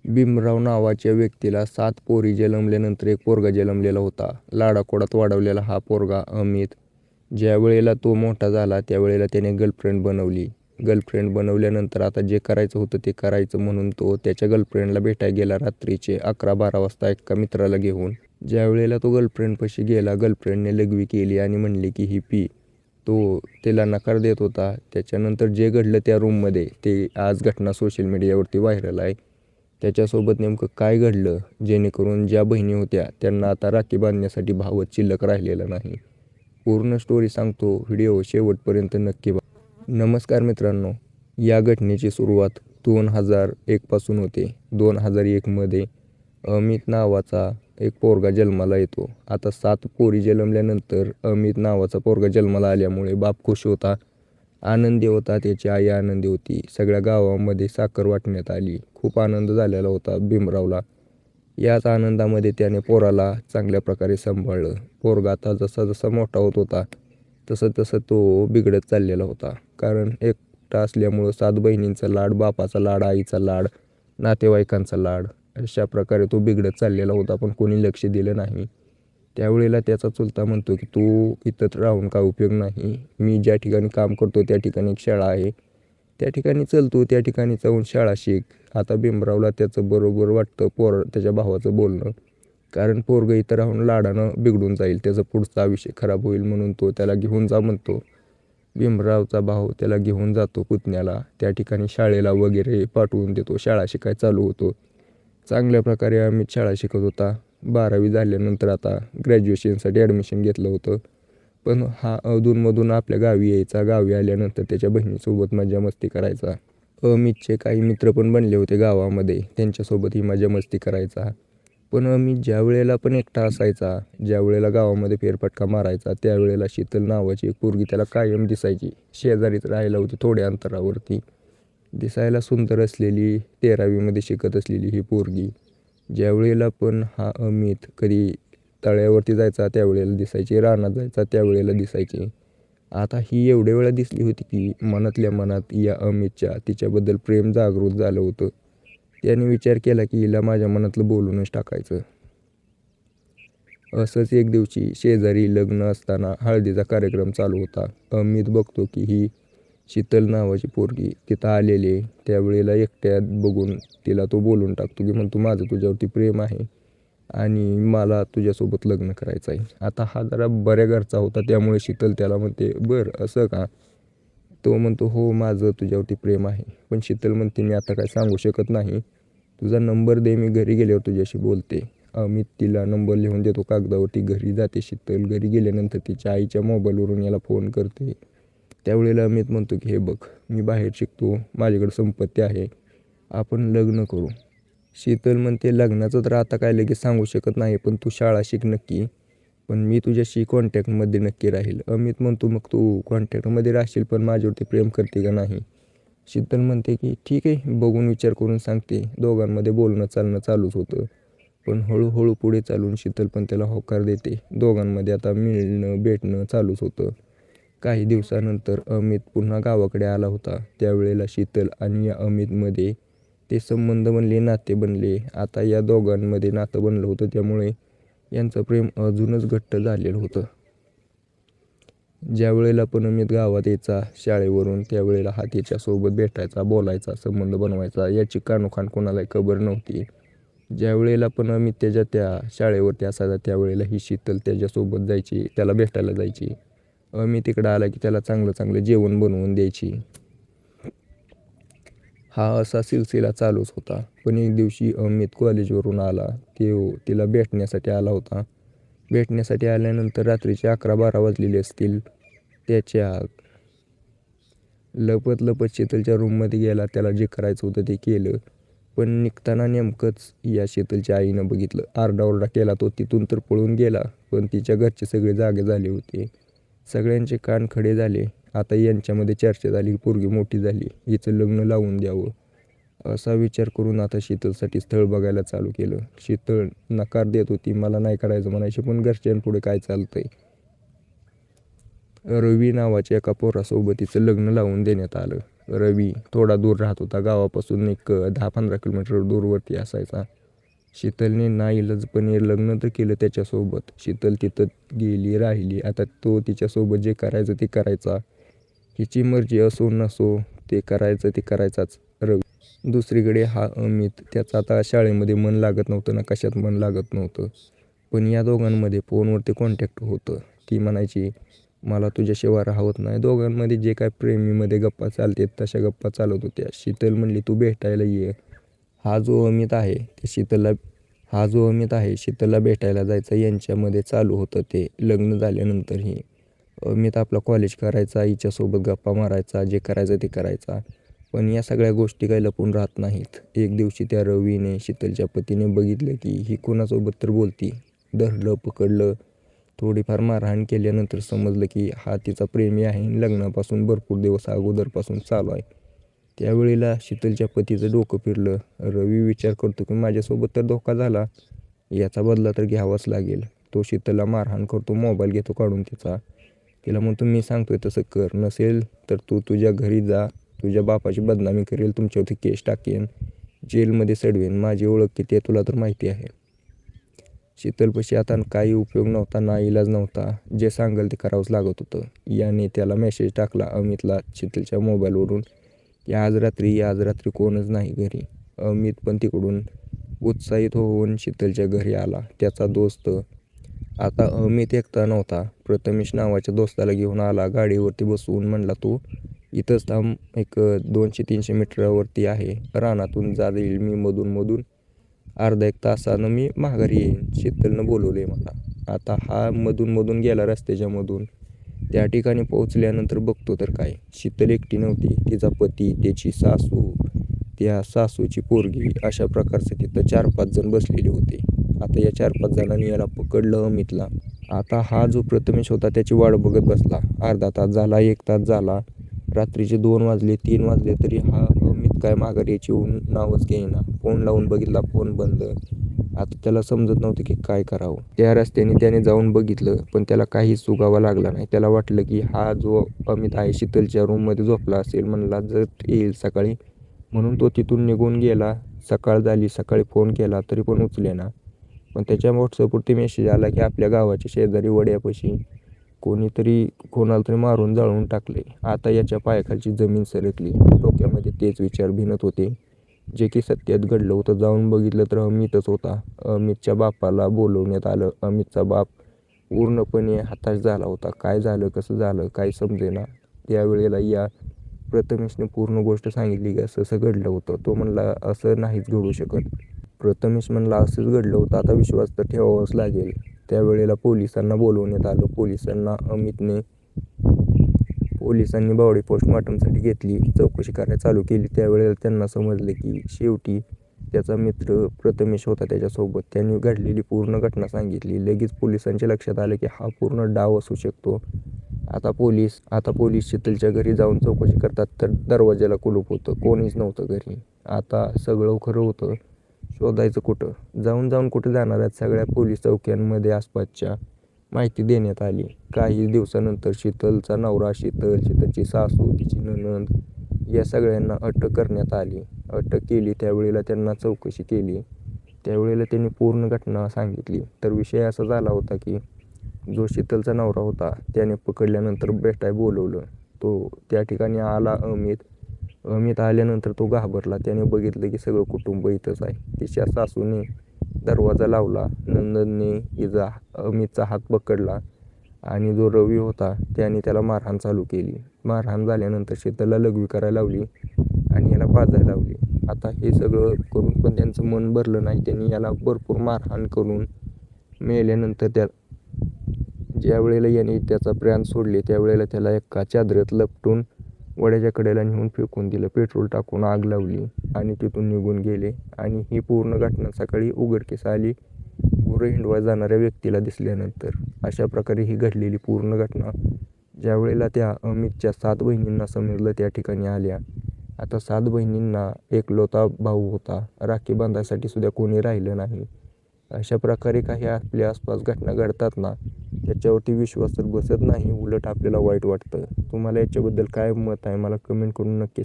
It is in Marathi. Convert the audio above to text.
भीमराव नावाच्या व्यक्तीला 7 पोरी जन्मल्यानंतर एक पोरगा जन्मलेला होता. लाडाकोडात वाढवलेला हा पोरगा अमित. ज्यावेळेला तो मोठा झाला त्यावेळेला त्याने गर्लफ्रेंड बनवली. गर्लफ्रेंड बनवल्यानंतर आता जे करायचं होतं ते करायचं म्हणून तो त्याच्या गर्लफ्रेंडला भेटायला गेला रात्रीचे 11-12 वाजता एका मित्राला घेऊन. ज्यावेळेला तो गर्लफ्रेंडपाशी गेला, गर्लफ्रेंडने लघवी केली आणि म्हणली की ही पी. तो त्याला नकार देत होता. त्याच्यानंतर जे घडलं त्या रूममध्ये ते आज घटना सोशल मीडियावरती व्हायरल आहे. त्याच्यासोबत नेमकं काय घडलं जेणेकरून ज्या बहिणी होत्या त्यांना आता राखी बांधण्यासाठी भावच शिल्लक राहिलेला नाही. पूर्ण स्टोरी सांगतो, व्हिडिओ शेवटपर्यंत नक्की बघा. नमस्कार मित्रांनो, या घटनेची सुरुवात 2001 पासून होते. 2001मध्ये अमित नावाचा एक पोरगा जन्माला येतो. आता 7 पोरी जन्मल्यानंतर अमित नावाचा पोरगा जन्माला आल्यामुळे बाप खुश होता, आनंदी होता, त्याची आई आनंदी होती. सगळ्या गावामध्ये साखर वाटण्यात आली. खूप आनंद झालेला होता भीमरावला. याच आनंदामध्ये त्याने पोराला चांगल्या प्रकारे सांभाळलं. पोरगा आता जसा जसा मोठा होत होता तसं तसं तो बिघडत चाललेला होता. कारण एकटा असल्यामुळं 7 बहिणींचा लाड, बापाचा लाड, आईचा लाड, नातेवाईकांचा लाड, अशा प्रकारे तो बिघडत चाललेला होता. पण कोणी लक्ष दिलं नाही. त्यावेळेला त्याचा चुलता म्हणतो की तू इथं राहून काय उपयोग नाही. मी ज्या ठिकाणी काम करतो त्या ठिकाणी एक शाळा आहे, त्या ठिकाणी चल तू, त्या ठिकाणी जाऊन शाळा शिक. आता भीमरावला त्याचं बरोबर वाटतं त्याच्या भावाचं बोलणं. कारण पोरगं इथं राहून लाडानं बिघडून जाईल, त्याचं पुढचं आयुष्य खराब होईल म्हणून तो त्याला घेऊन जा म्हणतो. भीमरावचा भाऊ त्याला घेऊन जातो पुतण्याला. त्या ठिकाणी शाळेला वगैरे पाठवून देतो. शाळा शिकाय चालू होतो. चांगल्या प्रकारे अमित शाळा शिकत होता. 12वी झाल्यानंतर आता ग्रॅज्युएशनसाठी ॲडमिशन घेतलं होतं. पण हा अधूनमधून आपल्या गावी यायचा. गावी आल्यानंतर त्याच्या बहिणीसोबत मजा मस्ती करायचा. अमितचे काही मित्र पण बनले होते गावामध्ये, त्यांच्यासोबत ही मजा मस्ती करायचा. पण अमित ज्या वेळेला पण एकटा असायचा, ज्या वेळेला गावामध्ये फेरफटका मारायचा, त्यावेळेला शीतल नावाची एक पोरगी त्याला कायम दिसायची. शेजारीच राहायला होती थोड्या अंतरावरती. दिसायला सुंदर असलेली, 13वीमध्ये शिकत असलेली ही पोरगी. ज्यावेळेला पण हा अमित कधी तळ्यावरती जायचा त्यावेळेला दिसायची, रानात जायचा त्यावेळेला दिसायची. आता ही एवढ्या वेळा दिसली होती की मनातल्या मनात या अमितच्या तिच्याबद्दल प्रेम जागृत झालं होतं. त्याने विचार केला की हिला माझ्या मनातलं बोलूनच टाकायचं. असंच एक दिवशी शेजारी लग्न असताना हळदीचा कार्यक्रम चालू होता. अमित बघतो की ही शीतल नावाची पोरगी तिथं आलेली आहे. त्यावेळेला एकट्यात बघून तिला तो बोलून टाकतो की म्हणतो माझं तुझ्यावरती प्रेम आहे आणि मला तुझ्यासोबत लग्न करायचं आहे. आता हा जरा बऱ्या घरचा होता त्यामुळे शीतल त्याला म्हणते बरं असं का. तो म्हणतो हो माझं तुझ्यावरती प्रेम आहे. पण शीतल म्हणते मी आता काय सांगू शकत नाही, तुझा नंबर दे, मी घरी गेल्यावर तुझ्याशी बोलते. अमित तिला नंबर लिहून देतो कागदावरती. घरी जाते शीतल. घरी गेल्यानंतर तिच्या आईच्या मोबाईलवरून याला फोन करते. त्यावेळेला अमित म्हणतो की हे बघ, मी बाहेर शिकतो, माझ्याकडे संपत्ती आहे, आपण लग्न करू. शीतल म्हणते लग्नाचं तर आता काय लगेच सांगू शकत नाही, पण तू शाळा शिक नक्की, पण मी तुझ्याशी कॉन्टॅक्टमध्ये नक्की राहील. अमित म्हणतो मग तू कॉन्टॅक्टमध्ये राहशील पण माझ्यावरती प्रेम करते का नाही. शीतल म्हणते की ठीक आहे, बघून विचार करून सांगते. दोघांमध्ये बोलणं चालणं चालूच होतं. पण हळूहळू पुढे चालून शीतल पण त्याला होकार देते. दोघांमध्ये आता मिळणं भेटणं चालूच होतं. काही दिवसानंतर अमित पुन्हा गावाकडे आला होता. त्यावेळेला शीतल आणि या अमितमध्ये ते संबंध बनले, नाते बनले. आता या दोघांमध्ये नातं बनलं होतं त्यामुळे यांचं प्रेम अजूनच घट्ट झालेलं होतं. ज्या वेळेला पण अमित गावात यायचा शाळेवरून त्यावेळेला हा तिच्यासोबत भेटायचा, बोलायचा, संबंध बनवायचा. याची कानोखान कोणालाही खबर नव्हती. ज्या वेळेला पण अमित त्याच्या त्या शाळेवरती असायचा त्यावेळेला ही शीतल त्याच्यासोबत जायची, त्याला भेटायला जायची. अमित इकडं आला की त्याला चांगलं चांगलं जेवण बनवून द्यायची. हा असा सिलसिला चालूच होता. पण एक दिवशी अमित कॉलेजवरून आला. तिला भेटण्यासाठी आला होता. भेटण्यासाठी आल्यानंतर रात्रीचे 11-12 वाजलेले असतील. त्याच्या लपत लपत शीतलच्या रूममध्ये गेला. त्याला जे करायचं होतं ते केलं. पण निघताना नेमकंच या शीतलच्या आईनं बघितलं. आरडाओरडा केला. तो तिथून तर पळून गेला. पण तिच्या घरचे सगळे जागे झाले होते. सगळ्यांचे कान खडे झाले. आता यांच्यामध्ये चर्चा झाली, पोरगी मोठी झाली, हिचं लग्न लावून द्यावं. असा विचार करून आता शीतलसाठी स्थळ बघायला चालू केलं. शीतल नकार देत होती, मला नाही करायचं म्हणायची. पण घरच्यांपुढे काय चालतंय. रवी नावाच्या एका पोरासोबत तिचं लग्न लावून देण्यात आलं. रवी थोडा दूर राहत होता. गावापासून एक 10-15 किलोमीटर दूरवरती असायचा. शीतलने नाईलाजपणे लग्न तर केलं त्याच्यासोबत. शीतल तिथं गेली, राहिली. आता तो तिच्यासोबत जे करायचं ते करायचा. हिची मर्जी असो नसो, ते करायचं ते करायचाच रवी. दुसरीकडे हा अमित, त्याचं आता शाळेमध्ये मन लागत नव्हतं ना कशात मन लागत नव्हतं. पण या दोघांमध्ये फोनवरती कॉन्टॅक्ट होतं. ती म्हणायची, मला तुझ्याशिवाय राहत नाही. दोघांमध्ये जे काय प्रेमीमध्ये गप्पा चालतात तशा गप्पा चालत होत्या. शीतल म्हणली, तू भेटायला ये. हा जो अमित आहे शीतलला भेटायला जायचं यांच्यामध्ये चालू होतं ते. लग्न झाल्यानंतरही अमित आपला कॉलेज करायचा, हिच्यासोबत गप्पा मारायचा, जे करायचं ते करायचा. पण या सगळ्या गोष्टी काही लपून राहत नाहीत. एक दिवशी त्या रवीने, शीतलच्या पतीने बघितलं की ही कोणासोबत तर बोलती. धरलं, पकडलं. थोडीफार मारहाण केल्यानंतर समजलं की हा तिचा प्रेमी आहे. लग्नापासून भरपूर दिवस अगोदरपासून चालू आहे. त्यावेळेला शीतलच्या पतीचं डोकं फिरलं. रवी विचार करतो की माझ्यासोबत तर धोका झाला, याचा बदला तर घ्यावाच लागेल. तो शीतलला मारहाण करतो, मोबाईल घेतो काढून तिला म्हणतो, मी सांगतोय तसं कर, नसेल तर तू तुझ्या घरी जा, तुझ्या बापाची बदनामी करेल, तुमच्यावरती केस टाकेन, जेलमध्ये सडवेन, माझी ओळख किती आहे तुला तर माहिती आहे. शीतलपाशी आता काही उपयोग नव्हता, नाईलाज नव्हता. जे सांगेल ते करावंच लागत होतं. याने त्याला मेसेज टाकला अमितला शीतलच्या मोबाईलवरून की आज रात्री कोणच नाही घरी. अमित पण तिकडून उत्साहित होऊन शीतलच्या घरी आला. त्याचा दोस्त, आता अमित एकटा नव्हता, प्रथमेश नावाच्या दोस्ताला घेऊन आला. गाडीवरती बसवून म्हणला, तू इथंच थांब, एक 200-300 मीटरावरती आहे, रानातून जाईल मी मधून अर्धा एक तासानं मी माघारी येईन. शीतलनं बोलवले मला. आता हा मधून गेला रस्त्याच्या मधून. त्या ठिकाणी पोहोचल्यानंतर बघतो तर काय, शीतल एकटी नव्हती. तिचा पती, त्याची सासू, त्या सासूची पोरगी, अशा प्रकारचे तिथं 4-5 जण बसलेले होते. आता या 4-5 जणांनी याला पकडलं अमितला. आता हा जो प्रथमेश होता त्याची वाट बघत बसला. अर्धा तास झाला, 1 तास झाला, रात्रीचे 2 वाजले, 3 वाजले, तरी हा अमित काय माघारी याची नावच घेईना. फोन लावून बघितला, फोन बंद. आता त्याला समजत नव्हतं की काय करावं. त्या रस्त्याने त्याने जाऊन बघितलं, पण त्याला काहीच सुगावा लागला नाही. त्याला वाटलं की हा जो अमित आहे शीतलच्या रूममध्ये झोपला असेल. म्हणला जर येईल सकाळी, म्हणून तो तिथून निघून गेला. सकाळ झाली, सकाळी फोन केला तरी पण उचलेना. पण त्याच्या व्हॉट्सअपवरती मेसेज आला की आपल्या गावाच्या शेजारी वड्यापाशी कोणाला तरी मारून जाळून टाकले. आता याच्या पायाखालची जमीन सरकली. डोक्यामध्ये तेच विचार भिनत होते, जे की सत्यात घडलं होतं. जाऊन बघितलं तर अमितच होता. अमितच्या बापाला बोलवण्यात आलं. अमितचा बाप पूर्णपणे हताश झाला होता. काय झालं, कसं झालं, काही समजेना. त्यावेळेला या प्रथमेशने पूर्ण गोष्ट सांगितली की असं घडलं होतं. तो म्हणला, असं नाहीच घडू शकत. प्रथमेश म्हणला, असंच घडलं होतं, आता विश्वास तर ठेवावाच लागेल. त्यावेळेला पोलिसांना बोलवण्यात आलं. पोलिसांनी बॉडी पोस्टमॉर्टमसाठी घेतली, चौकशी करायला चालू केली. त्यावेळेला त्यांना समजलं की शेवटी त्याचा मित्र प्रथमेश होता त्याच्यासोबत. त्यांनी घडलेली पूर्ण घटना सांगितली. लगेच पोलिसांच्या लक्षात आलं की हा पूर्ण डाव असू शकतो. आता पोलीस शीतलच्या घरी जाऊन चौकशी करतात तर दरवाजाला कुलूप होतं, कोणीच नव्हतं घरी. आता सगळं खरं होतं. शोधायचं कुठं, जाऊन कुठं जाणार आहेत. सगळ्या पोलीस चौक्यांमध्ये आसपासच्या माहिती देण्यात आली. काही दिवसानंतर शीतलचा नवरा, शीतलची सासू, तिची नणंद, या सगळ्यांना अटक करण्यात आली. अटक केली, त्यावेळेला त्यांना चौकशी केली. त्यावेळेला त्यांनी पूर्ण घटना सांगितली. तर विषय असा झाला होता की जो शीतलचा नवरा होता त्याने पकडल्यानंतर भेटाय बोलवलं. तो त्या ठिकाणी आला अमित आल्यानंतर तो घाबरला. त्याने बघितलं की सगळं कुटुंब इथंच आहे. तिच्या सासूने दरवाजा लावला, नंदनने अमितचा हात पकडला आणि जो रवी होता त्याने त्याला मारहाण चालू केली. मारहाण झाल्यानंतर शीतलला लघवी करायला लावली आणि याला पाजायला लावली. आता हे सगळं करून पण त्यांचं मन भरलं नाही. त्यांनी याला भरपूर मारहाण करून मेल्यानंतर ज्या वेळेला याने त्याचा प्राण सोडले त्यावेळेला त्याला एका चादरीत लपटून वड्याच्या कडेला नेऊन फेकून दिलं. पेट्रोल टाकून आग लावली आणि तिथून निघून गेले. आणि ही पूर्ण घटना सकाळी उघडकीस आली गुरं हिंडवा जाणाऱ्या व्यक्तीला दिसल्यानंतर. अशा प्रकारे ही घडलेली पूर्ण घटना ज्या वेळेला त्या अमितच्या 7 बहिणींना समजलं त्या ठिकाणी आल्या. आता 7 बहिणींना एकलौता भाऊ होता. राखी बांधायसाठी सुद्धा कोणी राहिलं नाही. अशा प्रकारे काही आपल्या आसपास घटना घडतात ना, त्याच्यावरती विश्वास तर बसत नाही, उलट आपल्याला वाईट वाटतं. तुम्हाला याच्याबद्दल काय मत आहे मला कमेंट करून नक्की